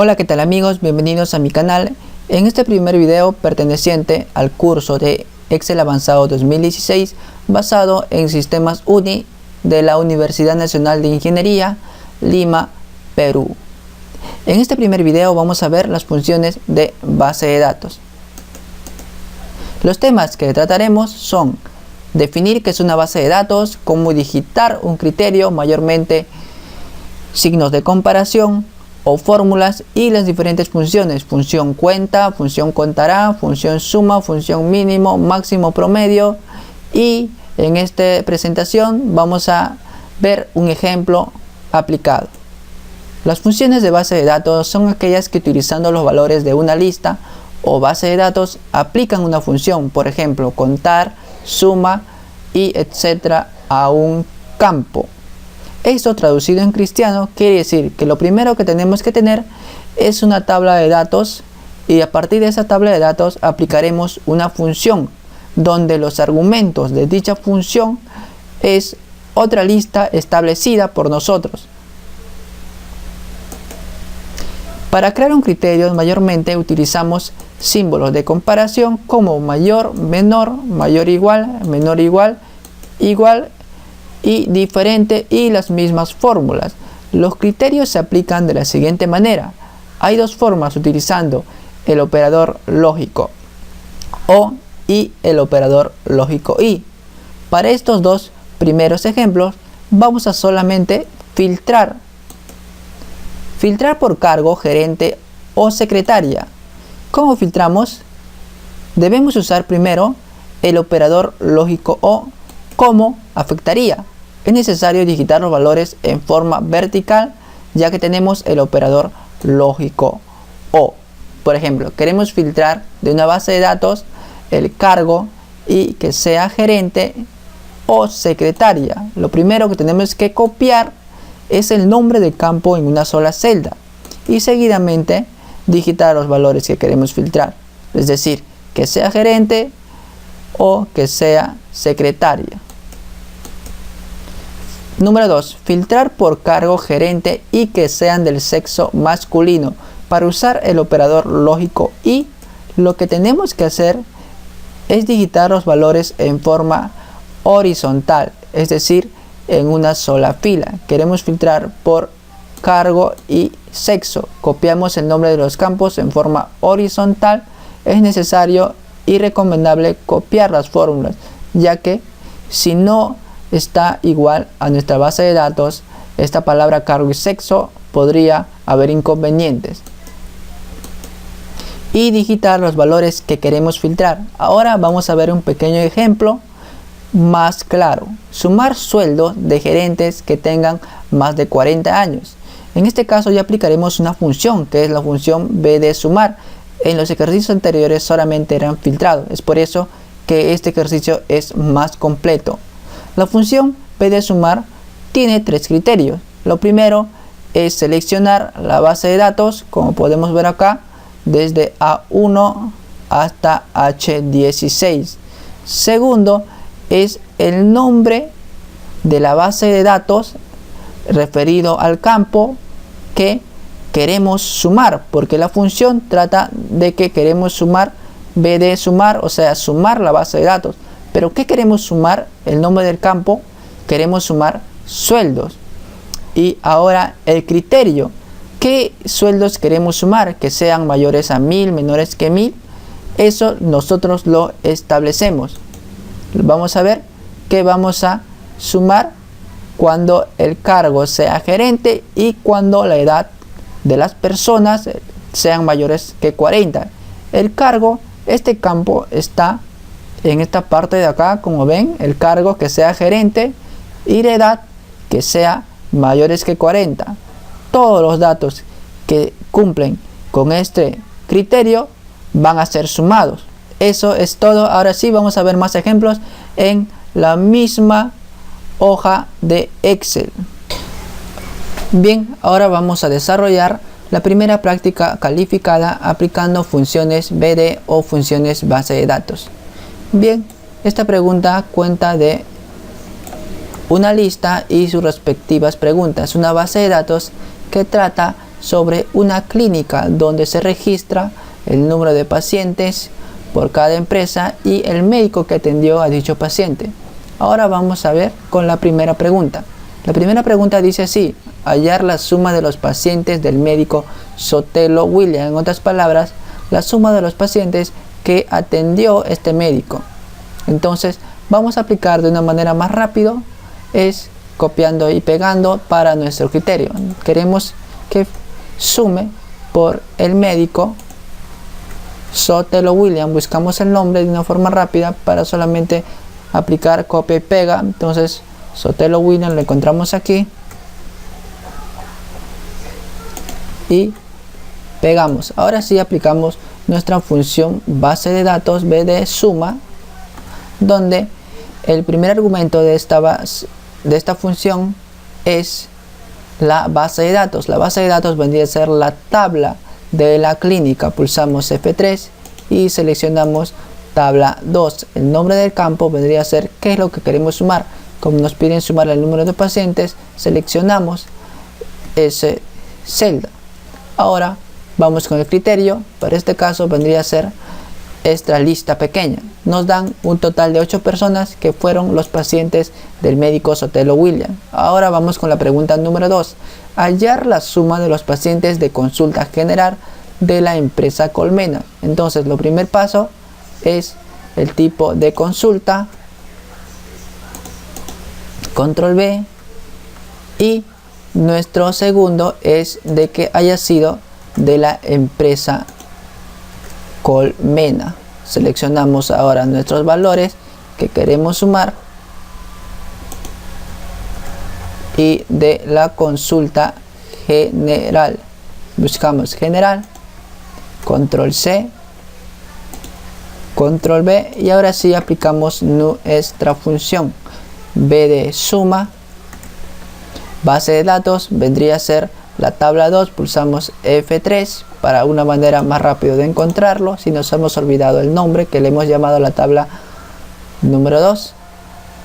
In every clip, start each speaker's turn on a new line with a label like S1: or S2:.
S1: Hola, ¿qué tal amigos? Bienvenidos a mi canal. En este primer video perteneciente al curso de Excel Avanzado 2016 basado en Sistemas UNI de la Universidad Nacional de Ingeniería, Lima, Perú. En este primer video vamos a ver las funciones de base de datos. Los temas que trataremos son definir qué es una base de datos, cómo digitar un criterio, mayormente signos de comparación o fórmulas, y las diferentes funciones: función cuenta, función contará, función suma, función mínimo, máximo, promedio. Y en esta presentación vamos a ver un ejemplo aplicado. Las funciones de base de datos son aquellas que, utilizando los valores de una lista o base de datos, aplican una función, por ejemplo contar, suma y etcétera a un campo. Esto, traducido en cristiano, quiere decir que lo primero que tenemos que tener es una tabla de datos, y a partir de esa tabla de datos aplicaremos una función donde los argumentos de dicha función es otra lista establecida por nosotros. Para crear un criterio mayormente utilizamos símbolos de comparación como mayor, menor, mayor, igual, menor, igual, igual y diferente, y las mismas fórmulas. Los criterios se aplican de la siguiente manera. Hay dos formas utilizando el operador lógico OR y el operador lógico IND. Para estos dos primeros ejemplos vamos a solamente filtrar por cargo, gerente o secretaria. ¿Cómo filtramos? Debemos usar primero el operador lógico OR. ¿Cómo afectaría? Es necesario digitar los valores en forma vertical, ya que tenemos el operador lógico OR. Por ejemplo, queremos filtrar de una base de datos el cargo y que sea gerente o secretaria. Lo primero que tenemos que copiar es el nombre del campo en una sola celda y seguidamente digitar los valores que queremos filtrar, es decir, que sea gerente o que sea secretaria. Número 2. Filtrar por cargo, gerente y que sean del sexo masculino. Para usar el operador lógico y, lo que tenemos que hacer es digitar los valores en forma horizontal, es decir, en una sola fila. Queremos filtrar por cargo y sexo. Copiamos el nombre de los campos en forma horizontal. Es necesario y recomendable copiar las fórmulas, ya que si no está igual a nuestra base de datos, esta palabra cargo y sexo, podría haber inconvenientes. Y digitar los valores que queremos filtrar. Ahora vamos a ver un pequeño ejemplo más claro. Sumar sueldos de gerentes que tengan más de 40 años. En este caso ya aplicaremos una función, que es la función B de sumar. En los ejercicios anteriores solamente eran filtrados, es por eso que este ejercicio es más completo. La función P de sumar tiene tres criterios. Lo primero es seleccionar la base de datos, como podemos ver acá, desde A1 hasta H16. Segundo es el nombre de la base de datos referido al campo que queremos sumar, porque la función trata de que queremos sumar B de sumar, o sea, sumar la base de datos. Pero ¿qué queremos sumar? El nombre del campo. Queremos sumar sueldos. Y ahora el criterio. ¿Qué sueldos queremos sumar? Que sean mayores a 1000, menores que 1000. Eso nosotros lo establecemos. Vamos a ver que vamos a sumar cuando el cargo sea gerente y cuando la edad de las personas sean mayores que 40. El cargo, este campo está en esta parte de acá, como ven, el cargo que sea gerente y la edad que sea mayores que 40. Todos los datos que cumplen con este criterio van a ser sumados. Eso es todo. Ahora sí vamos a ver más ejemplos en la misma hoja de Excel. Bien, ahora vamos a desarrollar la primera práctica calificada aplicando funciones BD o funciones base de datos. Bien, esta pregunta cuenta de una lista y sus respectivas preguntas, una base de datos que trata sobre una clínica donde se registra el número de pacientes por cada empresa y el médico que atendió a dicho paciente. Ahora vamos a ver con la primera pregunta. La primera pregunta dice así: hallar la suma de los pacientes del médico Sotelo William. En otras palabras, la suma de los pacientes que atendió este médico. Entonces vamos a aplicar de una manera más rápido, es copiando y pegando para nuestro criterio. Queremos que sume por el médico Sotelo William. Buscamos el nombre de una forma rápida para solamente aplicar copia y pega. Entonces Sotelo William lo encontramos aquí y pegamos. Ahora sí aplicamos nuestra función base de datos b de suma, donde el primer argumento de esta función es la base de datos. La base de datos vendría a ser la tabla de la clínica. Pulsamos F3 y seleccionamos tabla 2. El nombre del campo vendría a ser qué es lo que queremos sumar. Como nos piden sumar el número de pacientes, seleccionamos ese celda. Ahora vamos con el criterio. Para este caso vendría a ser esta lista pequeña. Nos dan un total de 8 personas que fueron los pacientes del médico Sotelo William. Ahora vamos con la pregunta número 2. Hallar la suma de los pacientes de consulta general de la empresa Colmena. Entonces, el primer paso es el tipo de consulta. Control B. Y nuestro segundo es de que haya sido de la empresa Colmena. Seleccionamos ahora nuestros valores que queremos sumar y de la consulta general buscamos general, control C, control B, y ahora sí aplicamos nuestra función b de suma. Base de datos vendría a ser la tabla 2, pulsamos F3 para una manera más rápida de encontrarlo si nos hemos olvidado el nombre que le hemos llamado la tabla número 2.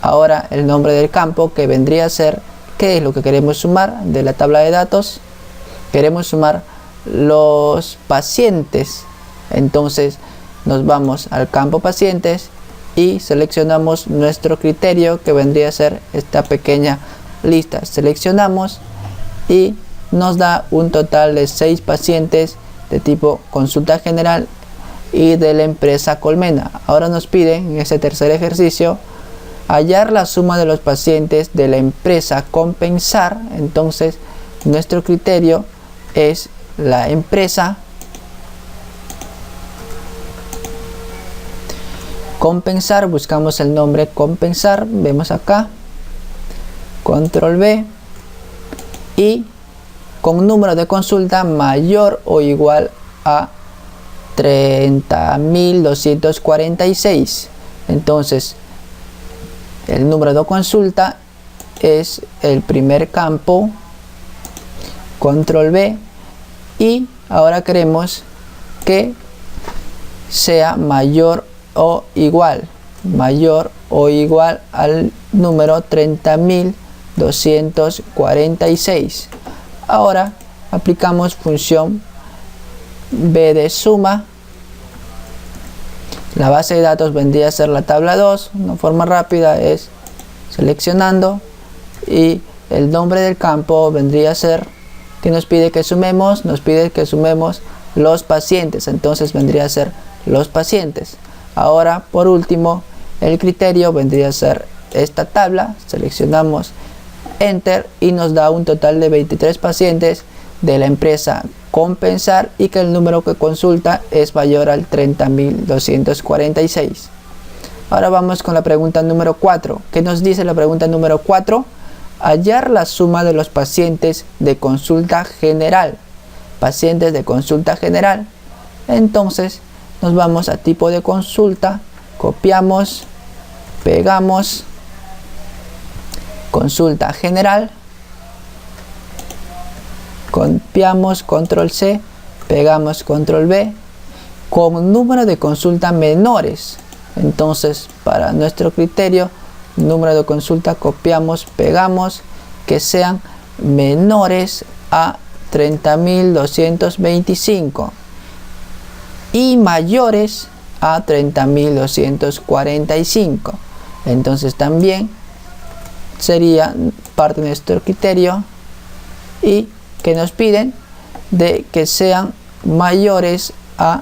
S1: Ahora el nombre del campo, que vendría a ser qué es lo que queremos sumar de la tabla de datos. Queremos sumar los pacientes, entonces nos vamos al campo pacientes y seleccionamos nuestro criterio, que vendría a ser esta pequeña lista. Seleccionamos y nos da un total de 6 pacientes de tipo consulta general y de la empresa Colmena. Ahora nos piden en este tercer ejercicio hallar la suma de los pacientes de la empresa Compensar. Entonces nuestro criterio es la empresa Compensar. Buscamos el nombre Compensar, vemos acá, control B, y con número de consulta mayor o igual a 30.246. Entonces el número de consulta es el primer campo, control B, y ahora queremos que sea mayor o igual al número 30.246. Ahora aplicamos función b de suma. La base de datos vendría a ser la tabla 2. Una forma rápida es seleccionando, y el nombre del campo vendría a ser que nos pide que sumemos, los pacientes, entonces vendría a ser los pacientes. Ahora por último el criterio vendría a ser esta tabla. Seleccionamos Enter y nos da un total de 23 pacientes de la empresa Compensar y que el número que consulta es mayor al 30.246. Ahora vamos con la pregunta número 4. ¿Qué nos dice la pregunta número 4? Hallar la suma de los pacientes de consulta general. Pacientes de consulta general. Entonces nos vamos a tipo de consulta, copiamos, pegamos, consulta general, copiamos, control C, pegamos, control V, con número de consulta menores. Entonces para nuestro criterio, número de consulta, copiamos, pegamos, que sean menores a 30.225 y mayores a 30.245. Entonces también sería parte de nuestro criterio y que nos piden de que sean mayores a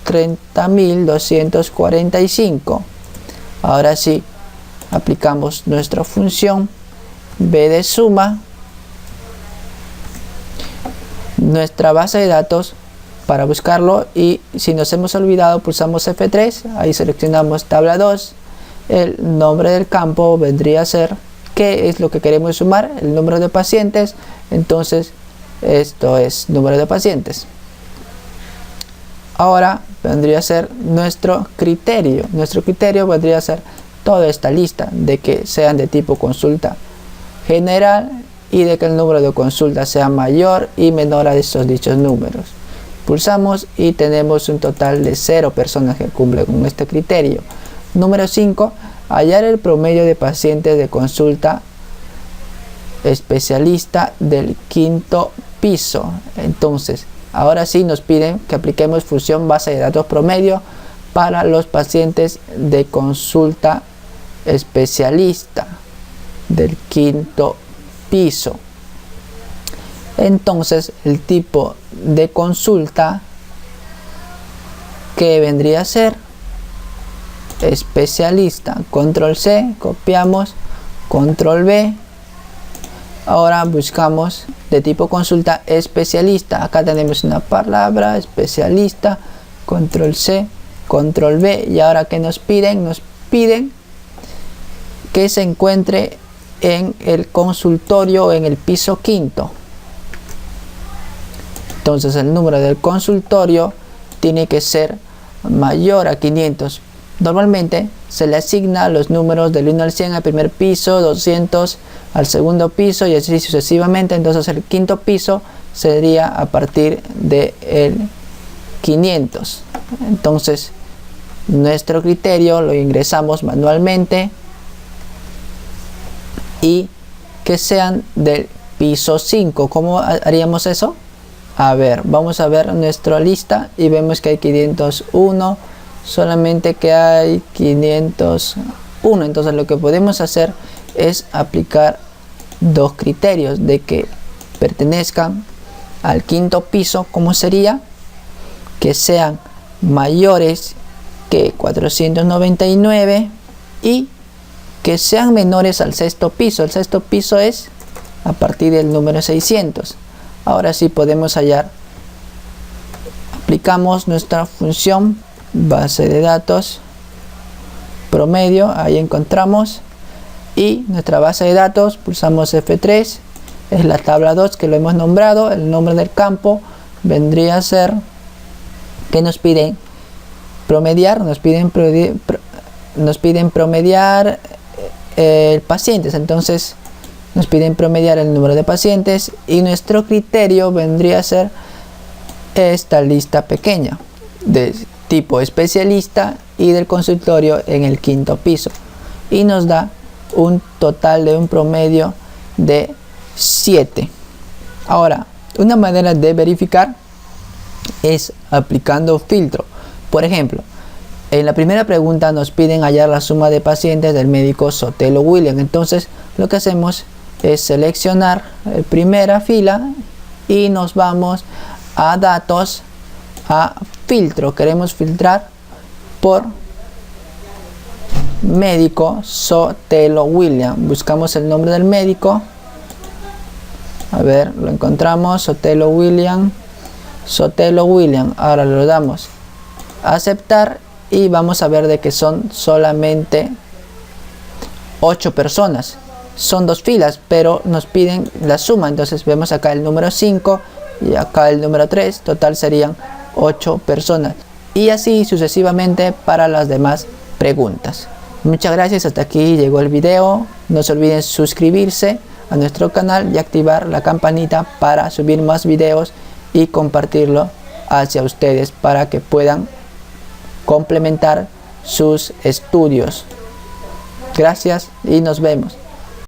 S1: 30.245. Ahora sí, aplicamos nuestra función b de suma, nuestra base de datos para buscarlo, y si nos hemos olvidado pulsamos F3, ahí seleccionamos tabla 2, el nombre del campo vendría a ser qué es lo que queremos sumar, el número de pacientes, entonces esto es número de pacientes. Ahora vendría a ser nuestro criterio vendría a ser toda esta lista de que sean de tipo consulta general y de que el número de consultas sea mayor y menor a estos dichos números. Pulsamos y tenemos un total de 0 personas que cumplen con este criterio. Número 5, hallar el promedio de pacientes de consulta especialista del quinto piso. Entonces, ahora sí nos piden que apliquemos función base de datos promedio para los pacientes de consulta especialista del quinto piso. Entonces, el tipo de consulta que vendría a ser especialista, control C, copiamos, control V. Ahora buscamos de tipo consulta especialista, acá tenemos una palabra especialista, control C, control V, y ahora que nos piden que se encuentre en el consultorio en el piso quinto. Entonces el número del consultorio tiene que ser mayor a 500. Normalmente se le asigna los números del 1 al 100 al primer piso, 200 al segundo piso y así sucesivamente. Entonces el quinto piso sería a partir del 500. Entonces nuestro criterio lo ingresamos manualmente y que sean del piso 5. ¿Cómo haríamos eso? A ver, vamos a ver nuestra lista y vemos que hay 501, solamente que hay 501. Entonces lo que podemos hacer es aplicar dos criterios de que pertenezcan al quinto piso. ¿Cómo sería? Que sean mayores que 499 y que sean menores al sexto piso. El sexto piso es a partir del número 600. Ahora sí podemos hallar. Aplicamos nuestra función base de datos promedio, ahí encontramos, y nuestra base de datos, pulsamos F3, es la tabla 2 que lo hemos nombrado. El nombre del campo vendría a ser que nos piden promediar, nos piden promediar pacientes. Entonces nos piden promediar el número de pacientes y nuestro criterio vendría a ser esta lista pequeña de tipo especialista y del consultorio en el quinto piso, y nos da un total de un promedio de 7. Ahora, una manera de verificar es aplicando filtro. Por ejemplo, en la primera pregunta nos piden hallar la suma de pacientes del médico Sotelo William. Entonces lo que hacemos es seleccionar la primera fila y nos vamos a datos, a filtro. Queremos filtrar por médico Sotelo William. Buscamos el nombre del médico. A ver, lo encontramos, Sotelo William. Ahora lo damos a aceptar y vamos a ver de que son solamente 8 personas. Son dos filas, pero nos piden la suma. Entonces vemos acá el número 5 y acá el número 3. Total serían 8 personas. Y así sucesivamente para las demás preguntas. Muchas gracias, hasta aquí llegó el video. No se olviden suscribirse a nuestro canal y activar la campanita para subir más videos y compartirlo hacia ustedes para que puedan complementar sus estudios. Gracias y nos vemos.